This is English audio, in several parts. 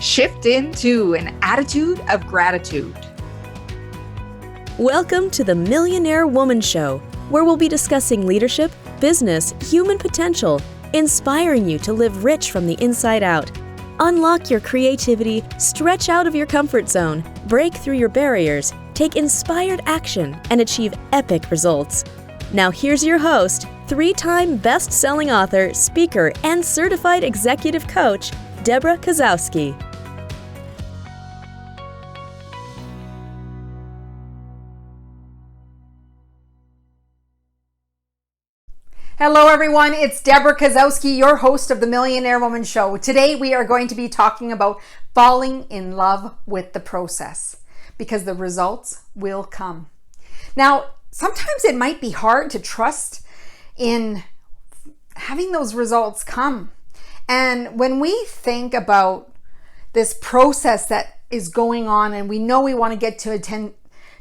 shift into an attitude of gratitude. Welcome to the Millionaire Woman Show, where we'll be discussing leadership, business, human potential, inspiring you to live rich from the inside out. Unlock your creativity, stretch out of your comfort zone, break through your barriers, take inspired action, and achieve epic results. Now here's your host, 3-time best-selling author, speaker, and certified executive coach, Debra Kasowski. Hello everyone, it's Debra Kasowski, your host of the Millionaire Woman Show. Today we are going to be talking about falling in love with the process, because the results will come. Now, sometimes it might be hard to trust in having those results come. And when we think about this process that is going on and we know we want to get to a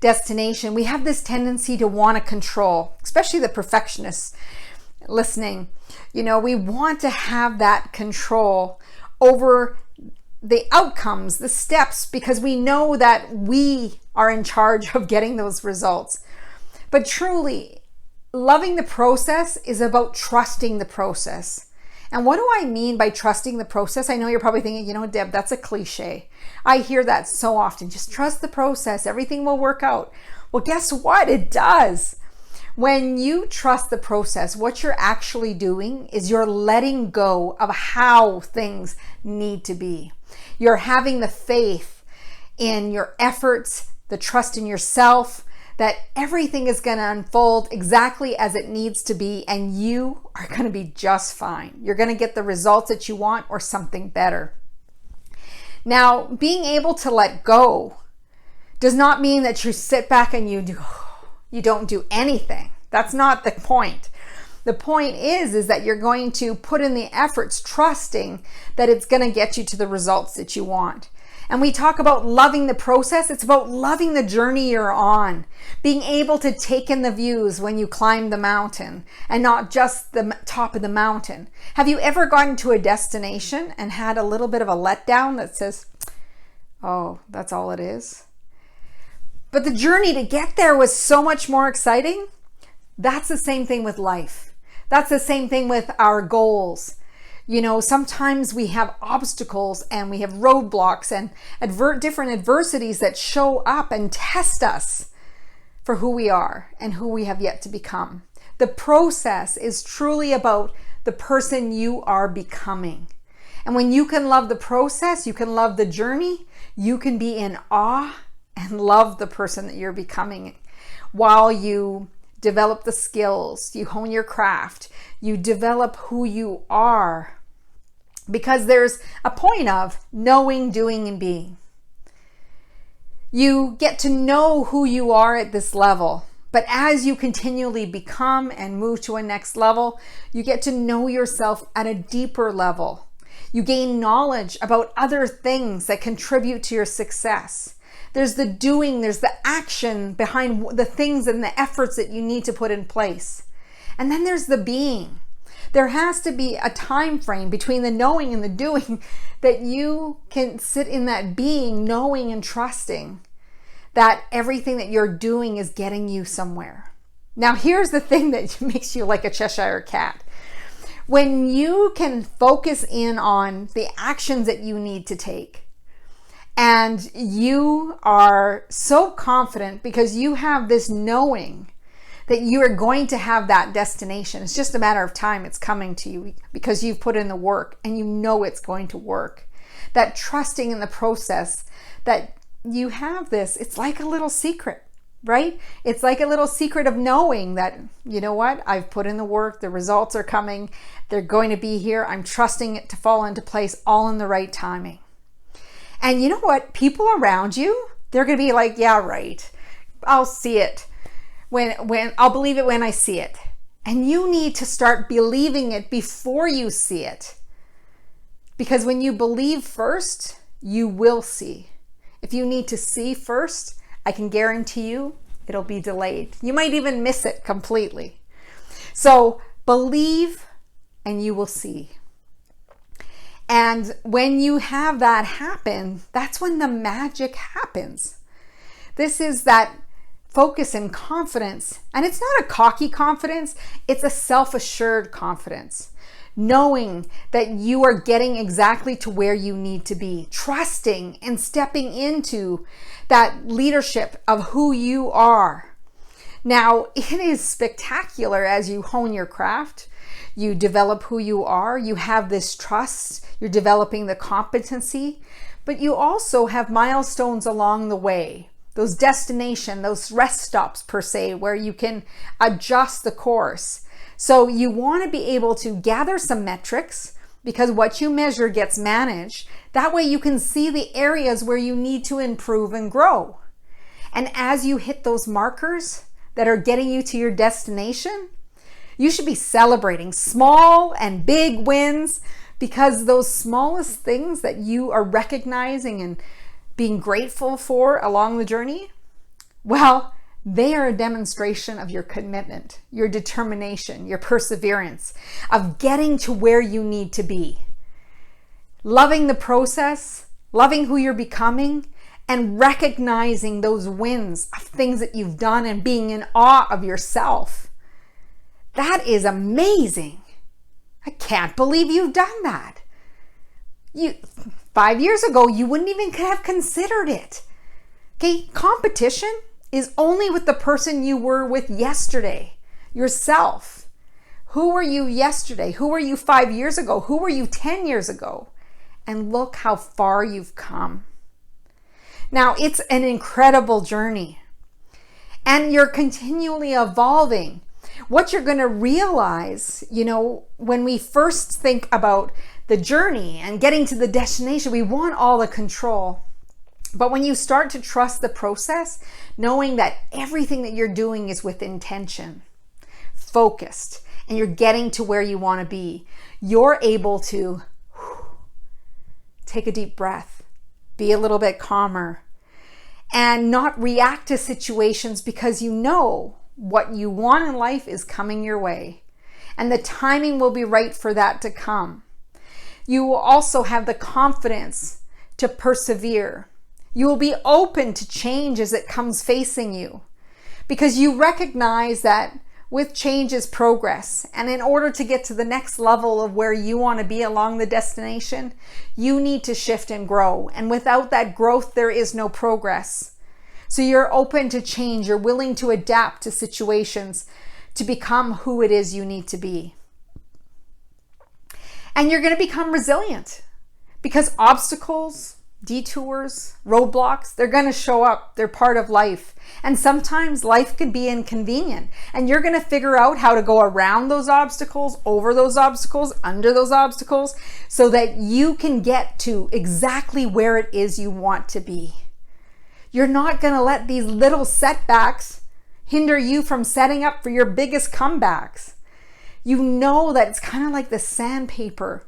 destination, we have this tendency to want to control, especially the perfectionists listening. You know, we want to have that control over the outcomes, the steps, because we know that we are in charge of getting those results. But truly, loving the process is about trusting the process. And what do I mean by trusting the process? I know you're probably thinking, you know, Deb, that's a cliche. I hear that so often. Just trust the process. Everything will work out. Well, guess what? It does. When you trust the process, what you're actually doing is you're letting go of how things need to be. You're having the faith in your efforts, the trust in yourself, that everything is going to unfold exactly as it needs to be, and you are going to be just fine. You're going to get the results that you want or something better. Now, being able to let go does not mean that you sit back and you don't do anything. That's not the point. The point is that you're going to put in the efforts, trusting that it's going to get you to the results that you want. And we talk about loving the process. It's about loving the journey you're on, being able to take in the views when you climb the mountain and not just the top of the mountain. Have you ever gotten to a destination and had a little bit of a letdown that says, oh, that's all it is? But the journey to get there was so much more exciting. That's the same thing with life. That's the same thing with our goals. You know, sometimes we have obstacles and we have roadblocks and different adversities that show up and test us for who we are and who we have yet to become. The process is truly about the person you are becoming. And when you can love the process, you can love the journey, you can be in awe and love the person that you're becoming while you develop the skills, you hone your craft, you develop who you are. Because there's a point of knowing, doing, and being. You get to know who you are at this level, but as you continually become and move to a next level, you get to know yourself at a deeper level. You gain knowledge about other things that contribute to your success. There's the doing, there's the action behind the things and the efforts that you need to put in place. And then there's the being. There has to be a time frame between the knowing and the doing that you can sit in that being, knowing and trusting that everything that you're doing is getting you somewhere. Now, here's the thing that makes you like a Cheshire cat. When you can focus in on the actions that you need to take, and you are so confident because you have this knowing that you are going to have that destination. It's just a matter of time. It's coming to you because you've put in the work and you know it's going to work. That trusting in the process, that you have this, it's like a little secret, right? It's like a little secret of knowing that, you know what, I've put in the work, the results are coming, they're going to be here, I'm trusting it to fall into place all in the right timing. And you know what? People around you, they're going to be like, yeah, right. I'll see it. When I'll believe it when I see it. And you need to start believing it before you see it. Because when you believe first, you will see. If you need to see first, I can guarantee you it'll be delayed. You might even miss it completely. So believe and you will see. And when you have that happen, that's when the magic happens. This is that focus and confidence. And it's not a cocky confidence, it's a self-assured confidence. Knowing that you are getting exactly to where you need to be, trusting and stepping into that leadership of who you are. Now, it is spectacular as you hone your craft, you develop who you are, you have this trust, you're developing the competency, but you also have milestones along the way, those destination, those rest stops per se, where you can adjust the course. So you want to be able to gather some metrics, because what you measure gets managed. That way you can see the areas where you need to improve and grow. And as you hit those markers that are getting you to your destination, you should be celebrating small and big wins, because those smallest things that you are recognizing and being grateful for along the journey, well, they are a demonstration of your commitment, your determination, your perseverance of getting to where you need to be. Loving the process, loving who you're becoming, and recognizing those wins of things that you've done and being in awe of yourself. That is amazing. I can't believe you've done that. 5 years ago, you wouldn't even have considered it. Okay, competition is only with the person you were with yesterday, yourself. Who were you yesterday? Who were you 5 years ago? Who were you 10 years ago? And look how far you've come. Now, it's an incredible journey, and you're continually evolving. What you're going to realize, when we first think about the journey and getting to the destination, we want all the control. But when you start to trust the process, knowing that everything that you're doing is with intention, focused, and you're getting to where you want to be, you're able to take a deep breath, be a little bit calmer, and not react to situations, because you know what you want in life is coming your way, and the timing will be right for that to come. You will also have the confidence to persevere. You will be open to change as it comes facing you, because you recognize that with change is progress. And in order to get to the next level of where you want to be along the destination, you need to shift and grow. And without that growth, there is no progress. So you're open to change. You're willing to adapt to situations to become who it is you need to be. And you're going to become resilient, because obstacles, detours, roadblocks, they're going to show up. They're part of life. And sometimes life can be inconvenient, and you're going to figure out how to go around those obstacles, over those obstacles, under those obstacles, so that you can get to exactly where it is you want to be. You're not going to let these little setbacks hinder you from setting up for your biggest comebacks. You know that it's kind of like the sandpaper.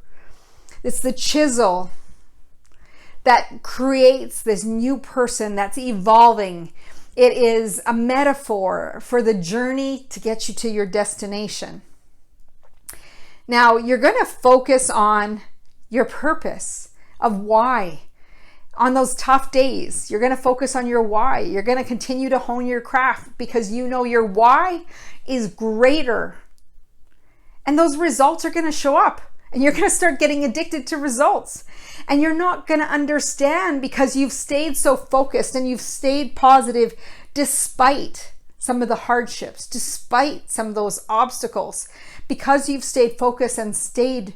It's the chisel that creates this new person that's evolving. It is a metaphor for the journey to get you to your destination. Now, you're going to focus on your purpose of why. On those tough days, you're going to focus on your why. You're going to continue to hone your craft, because you know your why is greater. And those results are going to show up. And you're going to start getting addicted to results. And you're not going to understand, because you've stayed so focused and you've stayed positive despite some of the hardships, despite some of those obstacles. Because you've stayed focused and stayed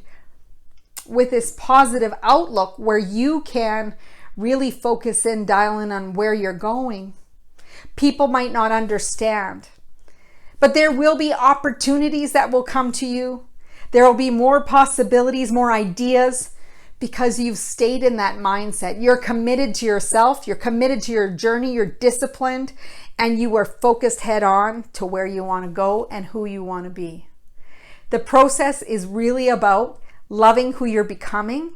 with this positive outlook where you can really focus in, dial in on where you're going. People might not understand, but there will be opportunities that will come to you. There will be more possibilities, more ideas, because you've stayed in that mindset. You're committed to yourself. You're committed to your journey. You're disciplined, and you are focused head on to where you want to go and who you want to be. The process is really about loving who you're becoming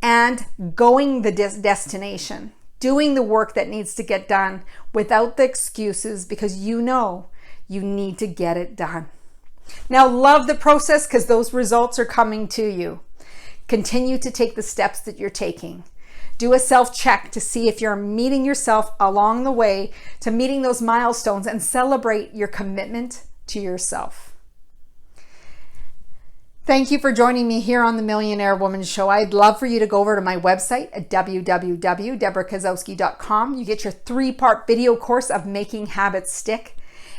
and going the destination, doing the work that needs to get done without the excuses, because you know you need to get it done. Now, love the process, because those results are coming to you. Continue to take the steps that you're taking. Do a self-check to see if you're meeting yourself along the way to meeting those milestones, and celebrate your commitment to yourself. Thank you for joining me here on the Millionaire Woman Show. I'd love for you to go over to my website at www.debrakasowski.com. You get your 3-part video course of making habits stick.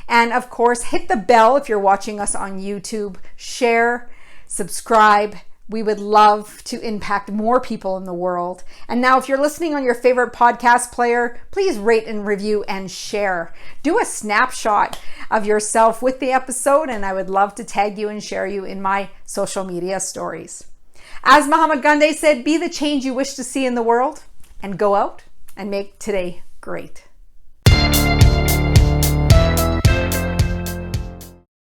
And of course, hit the bell if you're watching us on YouTube. Share, subscribe. We would love to impact more people in the world. And now, if you're listening on your favorite podcast player, please rate and review and share. Do a snapshot of yourself with the episode, and I would love to tag you and share you in my social media stories. As Mahatma Gandhi said, be the change you wish to see in the world, and go out and make today great.